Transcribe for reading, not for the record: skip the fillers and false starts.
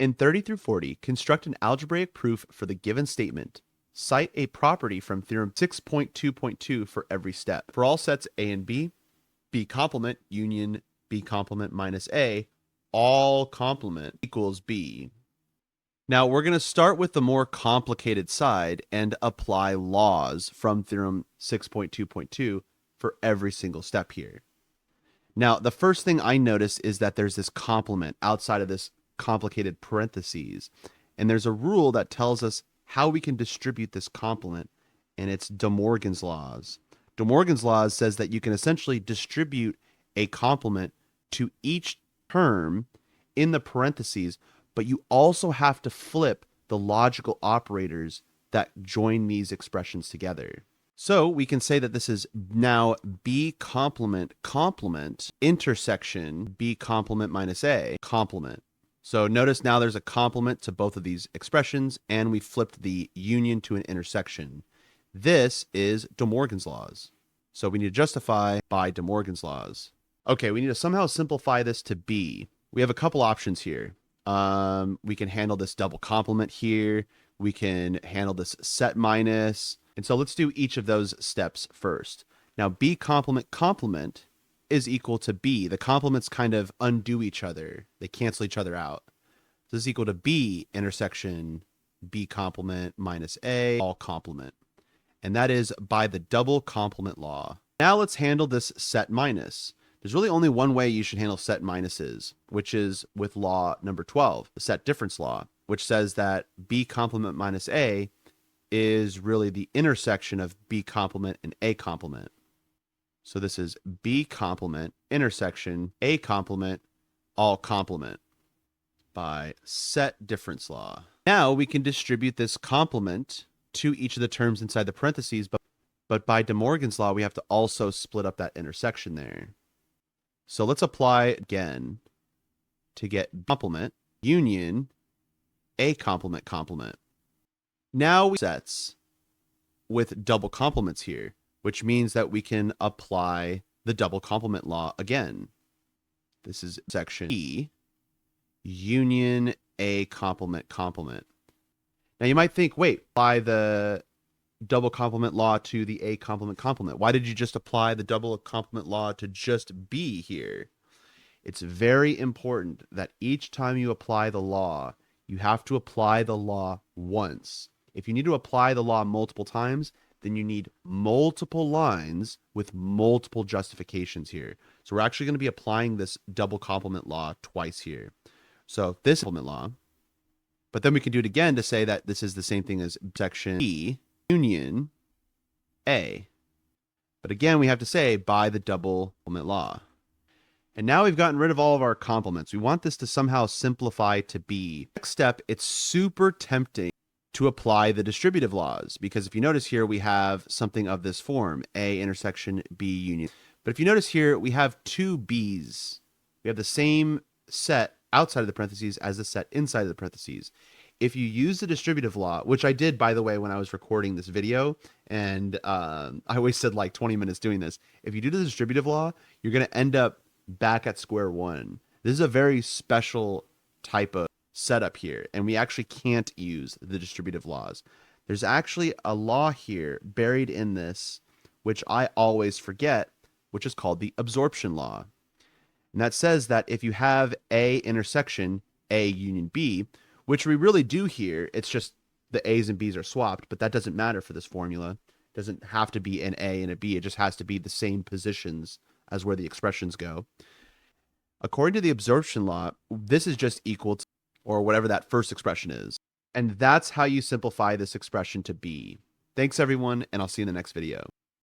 In 30 through 40, construct an algebraic proof for the given statement. Cite a property from theorem 6.2.2 for every step. For all sets A and B complement union B complement minus A, all complement equals B. Now we're going to start with the more complicated side and apply laws from theorem 6.2.2 for every single step here. Now, the first thing I notice is that there's this complement outside of this complicated parentheses. And there's a rule that tells us how we can distribute this complement, and it's De Morgan's laws. De Morgan's laws says that you can essentially distribute a complement to each term in the parentheses, but you also have to flip the logical operators that join these expressions together. So we can say that this is now B complement intersection B complement minus A complement. So notice now there's a complement to both of these expressions, and we flipped the union to an intersection. This is De Morgan's laws. So we need to justify by De Morgan's laws. Okay, we need to somehow simplify this to B. We have a couple options here. We can handle this double complement here. We can handle this set minus. And so let's do each of those steps first. Now, B complement is equal to B. The complements kind of undo each other. They cancel each other out. So this is equal to B intersection B complement minus A, all complement. And that is by the double complement law. Now let's handle this set minus. There's really only one way you should handle set minuses, which is with law number 12, the set difference law, which says that B complement minus A is really the intersection of B complement and A complement. So this is B complement intersection A complement all complement by set difference law. Now we can distribute this complement to each of the terms inside the parentheses, but by De Morgan's law, we have to also split up that intersection there. So let's apply again to get complement union A complement complement. Now we sets with double complements here, which means that we can apply the double complement law again. This is section E, union A complement complement. Now you might think, wait, apply the double complement law to the A complement complement. Why did you just apply the double complement law to just B here? It's very important that each time you apply the law, you have to apply the law once. If you need to apply the law multiple times, then you need multiple lines with multiple justifications here. So we're actually going to be applying this double complement law twice here. So this complement law, but then we can do it again to say that this is the same thing as section E, union A. But again, we have to say by the double complement law. And now we've gotten rid of all of our complements. We want this to somehow simplify to B. Next step, it's super tempting to apply the distributive laws, because if you notice here, we have something of this form, A intersection B union. But if you notice here, we have two B's. We have the same set outside of the parentheses as the set inside of the parentheses. If you use the distributive law, which I did, by the way, when I was recording this video, and I wasted like 20 minutes doing this. If you do the distributive law, you're going to end up back at square one. This is a very special type of setup here, and we actually can't use the distributive laws. There's actually a law here buried in this, which I always forget, which is called the absorption law. And that says that if you have A intersection A union B, which we really do here, it's just the A's and B's are swapped, but that doesn't matter for this formula. It doesn't have to be an A and a B. It just has to be the same positions as where the expressions go. According to the absorption law, this is just equal to, or whatever that first expression is. And that's how you simplify this expression to B. Thanks, everyone, and I'll see you in the next video.